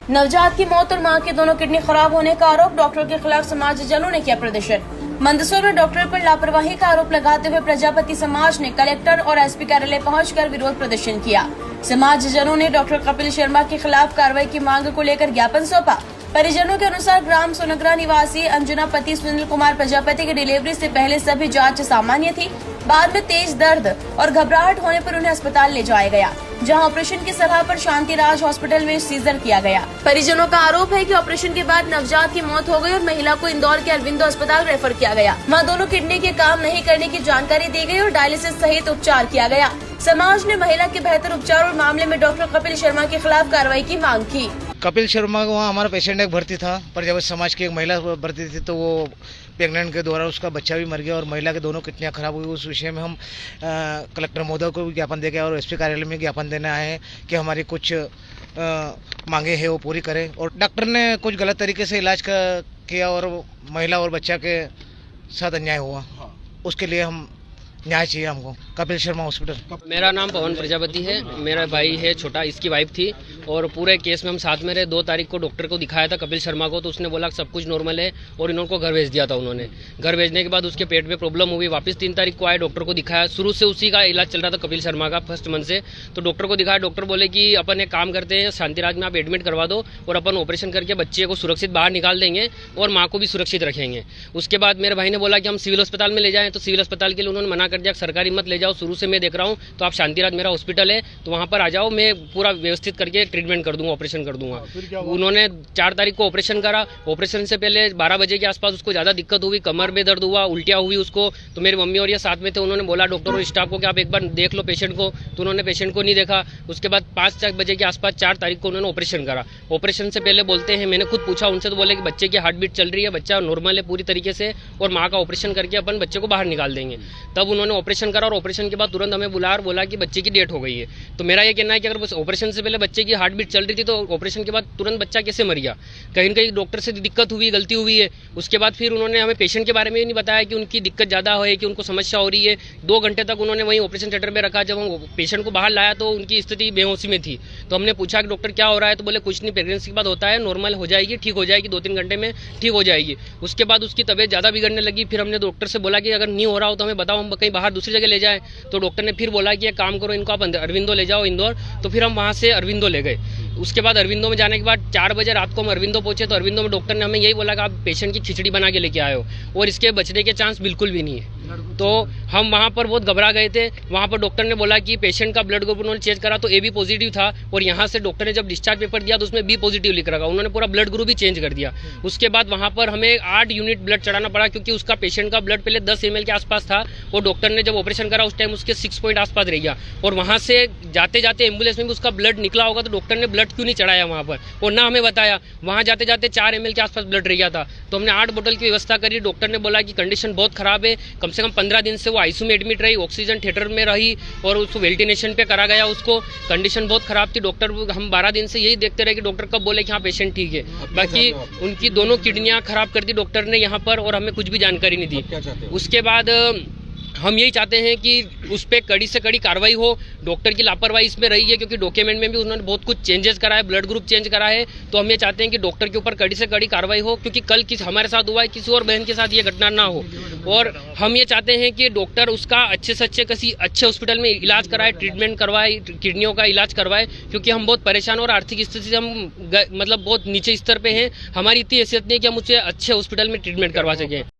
नवजात की मौत और मां के दोनों किडनी खराब होने का आरोप, डॉक्टर के खिलाफ समाजजनों ने किया प्रदर्शन। मंदसौर में डॉक्टर पर लापरवाही का आरोप लगाते हुए प्रजापति समाज ने कलेक्टर और एसपी कार्यालय पहुंचकर विरोध प्रदर्शन किया। समाजजनों ने डॉक्टर कपिल शर्मा के खिलाफ कार्रवाई की मांग को लेकर ज्ञापन सौंपा। परिजनों के अनुसार ग्राम सोनगरा निवासी अंजुना पति सुनील कुमार प्रजापति की डिलीवरी से पहले सभी जांच सामान्य थी। बाद में तेज दर्द और घबराहट होने पर उन्हें अस्पताल ले जाया गया, जहां ऑपरेशन की सलाह पर शांतिराज हॉस्पिटल में सीजर किया गया। परिजनों का आरोप है कि ऑपरेशन के बाद नवजात की मौत हो गई और महिला को इंदौर के अरविंदो अस्पताल रेफर किया गया। वहां दोनों किडनी के काम नहीं करने की जानकारी दी गई और डायलिसिस सहित उपचार किया गया। समाज ने महिला के बेहतर उपचार और मामले में डॉक्टर कपिल शर्मा के खिलाफ कार्रवाई की मांग की। कपिल शर्मा वहाँ हमारा पेशेंट एक भर्ती था, पर जब समाज की एक महिला भर्ती थी तो वो प्रेग्नेंट के द्वारा उसका बच्चा भी मर गया और महिला के दोनों किडनियाँ खराब हुई। उस विषय में हम कलेक्टर महोदय को भी ज्ञापन देके और एसपी कार्यालय में ज्ञापन देना है कि हमारी कुछ मांगे हैं वो पूरी करें। और डॉक्टर ने कुछ गलत तरीके से इलाज किया और महिला और बच्चा के साथ अन्याय हुआ, उसके लिए हम न्याय चाहिए हमको। कपिल शर्मा हॉस्पिटल। मेरा नाम पवन प्रजापति है, मेरा भाई है छोटा, इसकी वाइफ थी और पूरे केस में हम साथ में रहे। 2 तारीख को डॉक्टर को दिखाया था कपिल शर्मा को, तो उसने बोला सब कुछ नॉर्मल है और इन्होंने घर भेज दिया था। उन्होंने घर भेजने के बाद उसके पेट में प्रॉब्लम हुई, वापस 3 तारीख को आए, डॉक्टर को दिखाया। शुरू से उसी का इलाज चल रहा था कपिल शर्मा का, फर्स्ट मंथ से। तो डॉक्टर को दिखाया, डॉक्टर बोले कि अपन एक काम करते हैं, शांतिराज में आप एडमिट करवा दो और अपन ऑपरेशन करके बच्चे को सुरक्षित बाहर निकाल देंगे और माँ को भी सुरक्षित रखेंगे। उसके बाद मेरे भाई ने बोला कि हम सिविल अस्पताल में ले जाएं, तो सिविल अस्पताल के लिए उन्होंने मना कर दिया, सरकारी मत ले जाओ, शुरू से मैं देख रहा हूँ, तो आप शांतिराज मेरा हॉस्पिटल है तो वहाँ पर आ जाओ, मैं पूरा व्यवस्थित करके ट्रीटमेंट कर दूंगा, ऑपरेशन कर दूंगा। उन्होंने 4 तारीख को ऑपरेशन करा। ऑपरेशन से पहले 12 बजे के आसपास उसको ज्यादा दिक्कत हुई, कमर में दर्द हुआ, उल्टियाँ हुई उसको। तो मेरी मम्मी और ये साथ में थे, उन्होंने बोला डॉक्टर और स्टाफ को कि आप एक बार देख लो पेशेंट को, तो उन्होंने पेशेंट को नहीं देखा। उसके बाद 5 बजे के आसपास 4 तारीख को उन्होंने ऑपरेशन करा। ऑपरेशन से पहले बोलते हैं, मैंने खुद पूछा उनसे, तो बोले कि बच्चे की हार्ट बीट चल रही है, बच्चा नॉर्मल है पूरी तरीके से और माँ का ऑपरेशन करके अपन बच्चे को बाहर निकाल देंगे। तब उन्होंने ऑपरेशन करा और ऑपरेशन के बाद तुरंत हमें बुला और बोला कि बच्चे की डेथ हो गई है। तो मेरा ये कहना है कि अगर ऑपरेशन से पहले बच्चे की हार्ट बीट चल रही थी तो ऑपरेशन के बाद तुरंत बच्चा कैसे मर गया? कहीं न कहीं डॉक्टर से दिक्कत हुई, गलती हुई है। उसके बाद फिर उन्होंने हमें पेशेंट के बारे में नहीं बताया कि उनकी दिक्कत ज़्यादा है, कि उनको समस्या हो रही है। 2 घंटे तक उन्होंने वहीं ऑपरेशन थिएटर में रखा। जब हम पेशेंट को बाहर लाया तो उनकी स्थिति बेहोशी में थी। तो हमने पूछा कि डॉक्टर क्या हो रहा है, तो बोले कुछ नहीं, प्रेगनेंसी के बाद होता है, नॉर्मल हो जाएगी, ठीक हो जाएगी, 2-3 घंटे में ठीक हो जाएगी। उसके बाद उसकी तबीयत ज़्यादा बिगड़ने लगी। फिर हमने डॉक्टर से बोला कि अगर नहीं हो रहा हो तो हमें बताओ, हम कहीं बाहर दूसरी जगह ले जाएं। तो डॉक्टर ने फिर बोला कि एक काम करो, इनको आप अरविंदो ले जाओ इंदौर। तो फिर हम वहाँ से अरविंदो ले गए। उसके बाद अरविंदो में जाने के बाद 4 बजे रात को हम अरविंदो पहुंचे, तो अरविंदो में डॉक्टर ने हमें यही बोला कि आप पेशेंट की खिचड़ी बना के लेके आए हो और इसके बचने के चांस बिल्कुल भी नहीं है। तो हम वहाँ पर बहुत घबरा गए थे। वहाँ पर डॉक्टर ने बोला कि पेशेंट का ब्लड ग्रुप उन्होंने चेंज करा तो AB पॉजिटिव था और यहाँ से डॉक्टर ने जब डिस्चार्ज पेपर दिया तो उसमें B पॉजिटिव लिख रखा। उन्होंने पूरा ब्लड ग्रुप ही चेंज कर दिया। उसके बाद वहाँ पर हमें 8 यूनिट ब्लड चढ़ाना पड़ा, क्योंकि उसका पेशेंट का ब्लड पहले 10 ml के आसपास था और डॉक्टर ने जब ऑपरेशन करा उस टाइम उसके 6 पॉइंट आसपास रह गया। और वहाँ से जाते जाते एम्बुलेंस में भी उसका ब्लड निकला होगा, तो डॉक्टर ने ब्लड क्यों नहीं चढ़ाया वहाँ पर और ना हमें बताया। वहाँ जाते जाते 4 ml के आसपास ब्लड रह गया था। तो हमने 8 बोतल की व्यवस्था करी। डॉक्टर ने बोला कि कंडीशन बहुत खराब है, कम से कम 15 दिन से वो ICU में एडमिट रही, ऑक्सीजन थिएटर में रही और उसको वेंटिलेशन पे करा गया। उसको कंडीशन बहुत खराब थी। डॉक्टर हम 12 दिन से यही देखते रहे कि डॉक्टर कब बोले कि हाँ पेशेंट ठीक है। बाकी उनकी दोनों किडनियां खराब कर दी डॉक्टर ने यहाँ पर और हमें कुछ भी जानकारी नहीं दी। उसके बाद हम यही चाहते हैं कि उस पर कड़ी से कड़ी कार्रवाई हो। डॉक्टर की लापरवाही इसमें रही है, क्योंकि डॉक्यूमेंट में भी उन्होंने बहुत कुछ चेंजेस करा है, ब्लड ग्रुप चेंज करा है। तो हम ये चाहते हैं कि डॉक्टर के ऊपर कड़ी से कड़ी कार्रवाई हो, क्योंकि कल हमारे साथ हुआ है, किसी और बहन के साथ ये घटना ना हो। और हम ये चाहते हैं कि डॉक्टर उसका अच्छे से अच्छे किसी अच्छे हॉस्पिटल में इलाज कराए, ट्रीटमेंट करवाए, किडनियों का इलाज करवाए, क्योंकि हम बहुत परेशान और आर्थिक स्थिति से हम मतलब बहुत नीचे स्तर पे हैं। हमारी इतनी हैसियत नहीं है कि हम उसे अच्छे हॉस्पिटल में ट्रीटमेंट करवा सकें।